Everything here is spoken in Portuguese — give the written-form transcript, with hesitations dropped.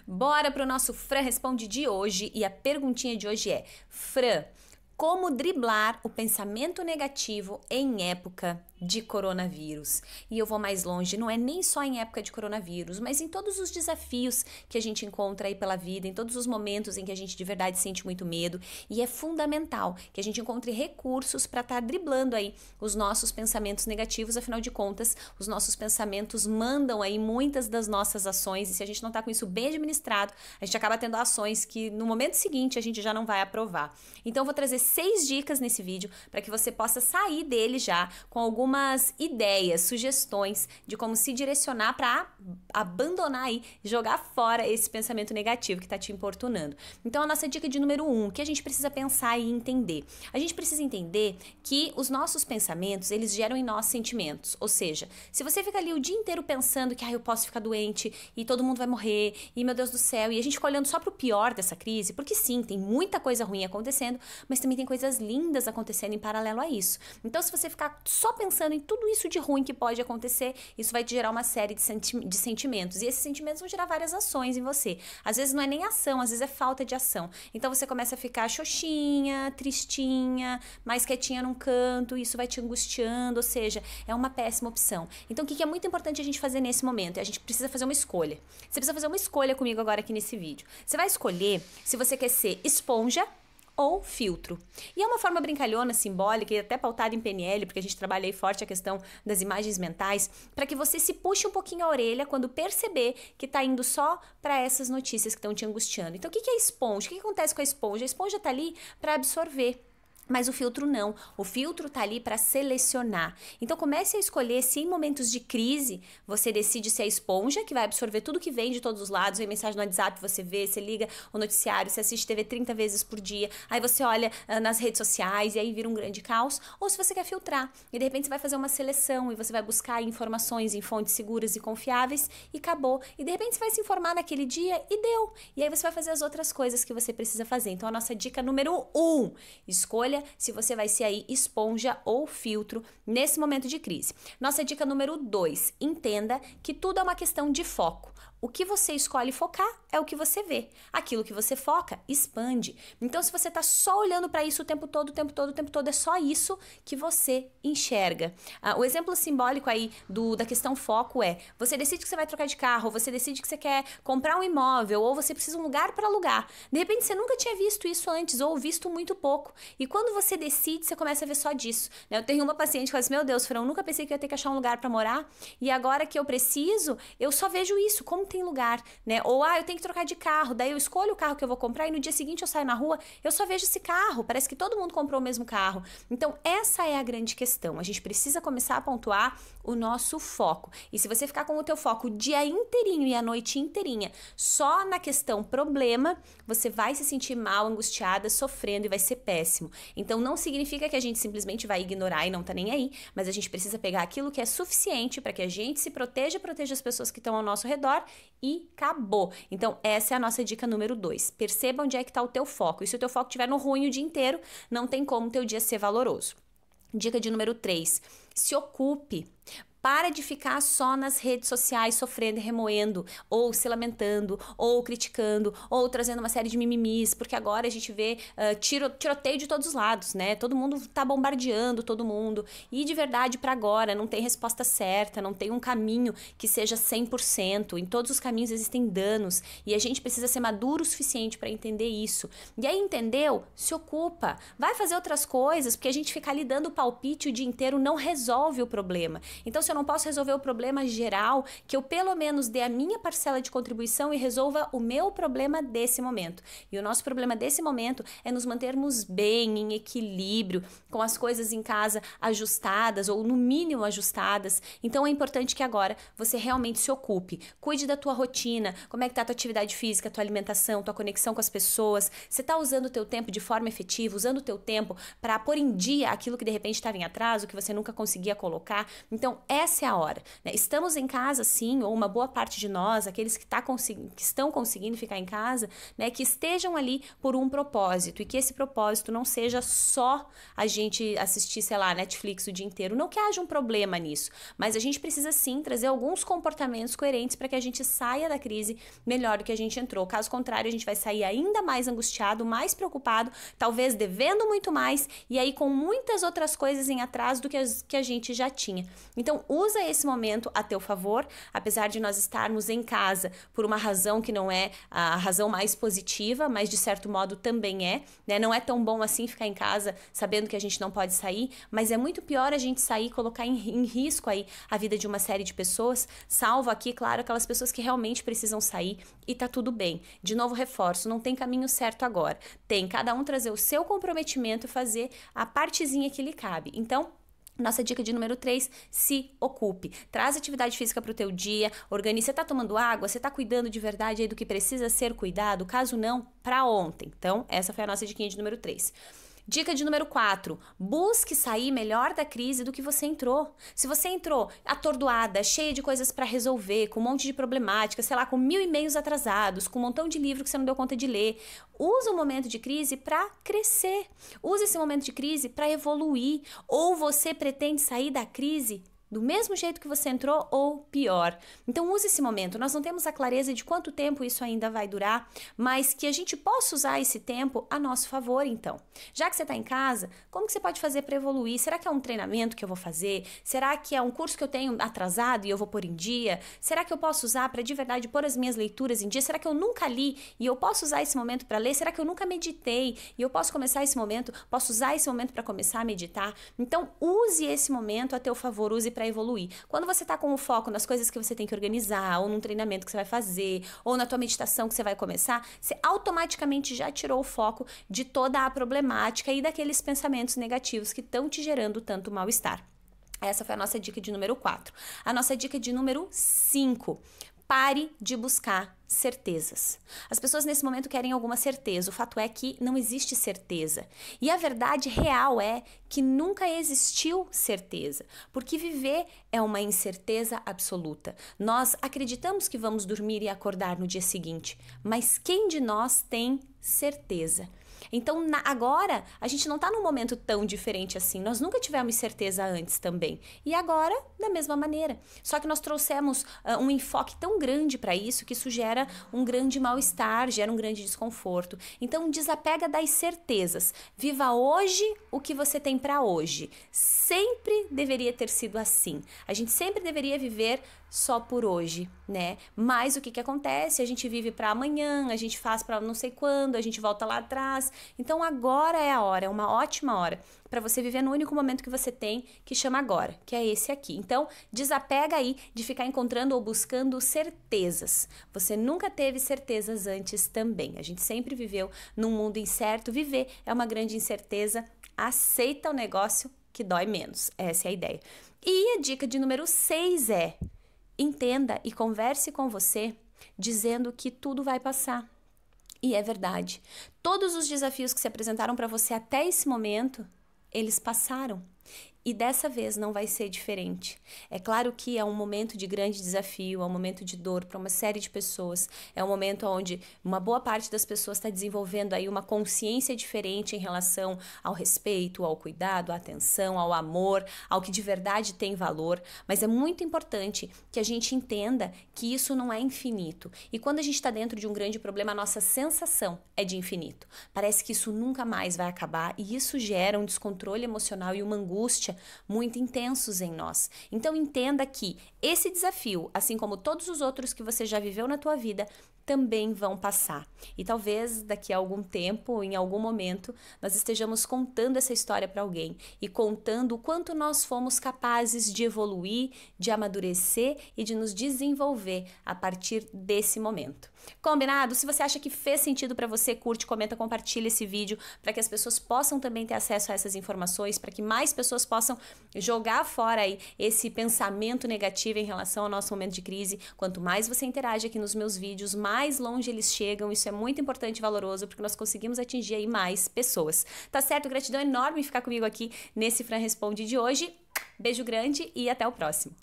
Bora pro nosso Fran Responde de hoje e a perguntinha de hoje é: Fran, como driblar o pensamento negativo em época de coronavírus? E eu vou mais longe, não é nem só em época de coronavírus, mas em todos os desafios que a gente encontra aí pela vida, em todos os momentos em que a gente de verdade sente muito medo, e é fundamental que a gente encontre recursos para estar driblando aí os nossos pensamentos negativos. Afinal de contas, os nossos pensamentos mandam aí muitas das nossas ações, e se a gente não tá com isso bem administrado, a gente acaba tendo ações que no momento seguinte a gente já não vai aprovar. Então eu vou trazer 6 dicas nesse vídeo para que você possa sair dele já com algumas ideias, sugestões de como se direcionar para abandonar e jogar fora esse pensamento negativo que está te importunando. Então a nossa dica de número 1, que a gente precisa pensar e entender. A gente precisa entender que os nossos pensamentos, eles geram em nós sentimentos. Ou seja, se você fica ali o dia inteiro pensando que eu posso ficar doente e todo mundo vai morrer e meu Deus do céu, e a gente fica olhando só para o pior dessa crise, porque sim, tem muita coisa ruim acontecendo, mas também tem coisas lindas acontecendo em paralelo a isso. Então, se você ficar só pensando em tudo isso de ruim que pode acontecer, isso vai te gerar uma série de sentimentos. E esses sentimentos vão gerar várias ações em você. Às vezes não é nem ação, às vezes é falta de ação. Então, você começa a ficar xoxinha, tristinha, mais quietinha num canto, isso vai te angustiando, ou seja, é uma péssima opção. Então, o que é muito importante a gente fazer nesse momento? A gente precisa fazer uma escolha. Você precisa fazer uma escolha comigo agora aqui nesse vídeo. Você vai escolher se você quer ser esponja ou filtro. E é uma forma brincalhona, simbólica e até pautada em PNL, porque a gente trabalha aí forte a questão das imagens mentais, para que você se puxe um pouquinho a orelha quando perceber que tá indo só para essas notícias que estão te angustiando. Então, o que é esponja? O que acontece com a esponja? A esponja tá ali para absorver. Mas o filtro não. O filtro tá ali para selecionar. Então comece a escolher se em momentos de crise você decide ser a esponja, que vai absorver tudo que vem de todos os lados, vem mensagem no WhatsApp, você vê, você liga o noticiário, você assiste TV 30 vezes por dia, aí você olha nas redes sociais e aí vira um grande caos, ou se você quer filtrar e de repente você vai fazer uma seleção e você vai buscar informações em fontes seguras e confiáveis e acabou. E de repente você vai se informar naquele dia e deu. E aí você vai fazer as outras coisas que você precisa fazer. Então a nossa dica número 1, escolha se você vai ser aí esponja ou filtro nesse momento de crise. Nossa dica número 2, entenda que tudo é uma questão de foco. O que você escolhe focar é o que você vê. Aquilo que você foca, expande. Então, se você tá só olhando para isso o tempo todo, é só isso que você enxerga. O exemplo simbólico aí da questão foco é: você decide que você vai trocar de carro, você decide que você quer comprar um imóvel, ou você precisa de um lugar para alugar. De repente, você nunca tinha visto isso antes, ou visto muito pouco. E quando você decide, você começa a ver só disso. Eu tenho uma paciente que fala assim: meu Deus, Fran, eu nunca pensei que eu ia ter que achar um lugar para morar, e agora que eu preciso, eu só vejo isso, como tem lugar, né? Ou, eu tenho que trocar de carro, daí eu escolho o carro que eu vou comprar e no dia seguinte eu saio na rua, eu só vejo esse carro, parece que todo mundo comprou o mesmo carro. Então, essa é a grande questão. A gente precisa começar a pontuar o nosso foco. E se você ficar com o teu foco o dia inteirinho e a noite inteirinha só na questão problema, você vai se sentir mal, angustiada, sofrendo e vai ser péssimo. Então, não significa que a gente simplesmente vai ignorar e não tá nem aí, mas a gente precisa pegar aquilo que é suficiente para que a gente se proteja as pessoas que estão ao nosso redor e acabou. Então, essa é a nossa dica número 2. Perceba onde é que está o teu foco. E se o teu foco estiver no ruim o dia inteiro, não tem como o teu dia ser valoroso. Dica de número 3. Se ocupe. Para de ficar só nas redes sociais sofrendo e remoendo, ou se lamentando, ou criticando, ou trazendo uma série de mimimis, porque agora a gente vê tiroteio de todos os lados, né? Todo mundo tá bombardeando todo mundo. E de verdade, para agora, não tem resposta certa, não tem um caminho que seja 100%. Em todos os caminhos existem danos, e a gente precisa ser maduro o suficiente para entender isso. E aí, entendeu? Se ocupa. Vai fazer outras coisas, porque a gente ficar ali dando palpite o dia inteiro não resolve o problema. Então, se eu não posso resolver o problema geral, que eu pelo menos dê a minha parcela de contribuição e resolva o meu problema desse momento. E o nosso problema desse momento é nos mantermos bem, em equilíbrio, com as coisas em casa ajustadas, ou no mínimo ajustadas. Então é importante que agora você realmente se ocupe. Cuide da tua rotina, como é que tá a tua atividade física, a tua alimentação, tua conexão com as pessoas. Você tá usando o teu tempo de forma efetiva, usando o teu tempo para pôr em dia aquilo que de repente estava em atraso, que você nunca conseguia colocar. Então, essa é a hora, né? Estamos em casa, sim, ou uma boa parte de nós, aqueles que estão conseguindo ficar em casa, né, que estejam ali por um propósito e que esse propósito não seja só a gente assistir, sei lá, Netflix o dia inteiro. Não que haja um problema nisso, mas a gente precisa sim trazer alguns comportamentos coerentes para que a gente saia da crise melhor do que a gente entrou. Caso contrário, a gente vai sair ainda mais angustiado, mais preocupado, talvez devendo muito mais e aí com muitas outras coisas em atraso do que a gente já tinha. Então, usa esse momento a teu favor, apesar de nós estarmos em casa por uma razão que não é a razão mais positiva, mas de certo modo também é, né? Não é tão bom assim ficar em casa sabendo que a gente não pode sair, mas é muito pior a gente sair e colocar em risco aí a vida de uma série de pessoas, salvo aqui, claro, aquelas pessoas que realmente precisam sair e tá tudo bem. De novo, reforço, não tem caminho certo agora. Tem cada um trazer o seu comprometimento e fazer a partezinha que lhe cabe. Então, nossa dica de número 3, se ocupe. Traz atividade física para o teu dia, organize. Você tá tomando água? Você tá cuidando de verdade aí do que precisa ser cuidado? Caso não, para ontem. Então, essa foi a nossa diquinha de número 3. Dica de número 4, busque sair melhor da crise do que você entrou. Se você entrou atordoada, cheia de coisas para resolver, com um monte de problemática, sei lá, com 1000 e-mails atrasados, com um montão de livro que você não deu conta de ler, usa o momento de crise para crescer. Usa esse momento de crise para evoluir. Ou você pretende sair da crise do mesmo jeito que você entrou ou pior. Então use esse momento. Nós não temos a clareza de quanto tempo isso ainda vai durar, mas que a gente possa usar esse tempo a nosso favor, então. Já que você está em casa, como que você pode fazer para evoluir? Será que é um treinamento que eu vou fazer? Será que é um curso que eu tenho atrasado e eu vou pôr em dia? Será que eu posso usar para de verdade pôr as minhas leituras em dia? Será que eu nunca li e eu posso usar esse momento para ler? Será que eu nunca meditei e eu posso começar esse momento? Posso usar esse momento para começar a meditar? Então use esse momento a teu favor, use para evoluir. Quando você está com o foco nas coisas que você tem que organizar, ou num treinamento que você vai fazer, ou na tua meditação que você vai começar, você automaticamente já tirou o foco de toda a problemática e daqueles pensamentos negativos que estão te gerando tanto mal-estar. Essa foi a nossa dica de número 4. A nossa dica de número 5. Pare de buscar certezas. As pessoas nesse momento querem alguma certeza. O fato é que não existe certeza. E a verdade real é que nunca existiu certeza, porque viver é uma incerteza absoluta. Nós acreditamos que vamos dormir e acordar no dia seguinte, mas quem de nós tem certeza? Então, agora, a gente não está num momento tão diferente assim. Nós nunca tivemos certeza antes também. E agora, da mesma maneira. Só que nós trouxemos um enfoque tão grande para isso que isso gera um grande mal-estar, gera um grande desconforto. Então, desapega das certezas. Viva hoje o que você tem para hoje. Sempre deveria ter sido assim. A gente sempre deveria viver só por hoje, né? Mas o que acontece? A gente vive para amanhã, a gente faz para não sei quando, a gente volta lá atrás. Então agora é a hora, é uma ótima hora para você viver no único momento que você tem, que chama agora, que é esse aqui. Então desapega aí de ficar encontrando ou buscando certezas. Você nunca teve certezas antes também. A gente sempre viveu num mundo incerto. Viver é uma grande incerteza. Aceita o negócio que dói menos. Essa é a ideia. E a dica de número 6 é: entenda e converse com você dizendo que tudo vai passar. E é verdade. Todos os desafios que se apresentaram para você até esse momento, eles passaram. E dessa vez não vai ser diferente. É claro que é um momento de grande desafio, é um momento de dor para uma série de pessoas. É um momento onde uma boa parte das pessoas está desenvolvendo aí uma consciência diferente em relação ao respeito, ao cuidado, à atenção, ao amor, ao que de verdade tem valor. Mas é muito importante que a gente entenda que isso não é infinito. E quando a gente está dentro de um grande problema, a nossa sensação é de infinito. Parece que isso nunca mais vai acabar e isso gera um descontrole emocional e uma angústia muito intensos em nós. Então entenda que esse desafio, assim como todos os outros que você já viveu na tua vida, também vão passar. E talvez daqui a algum tempo, em algum momento, nós estejamos contando essa história para alguém e contando o quanto nós fomos capazes de evoluir, de amadurecer e de nos desenvolver a partir desse momento. Combinado? Se você acha que fez sentido para você, curte, comenta, compartilha esse vídeo para que as pessoas possam também ter acesso a essas informações, para que mais pessoas possam jogar fora aí esse pensamento negativo em relação ao nosso momento de crise. Quanto mais você interage aqui nos meus vídeos, mais longe eles chegam. Isso é muito importante e valoroso, porque nós conseguimos atingir aí mais pessoas. Tá certo? Gratidão enorme em ficar comigo aqui nesse Fran Responde de hoje. Beijo grande e até o próximo.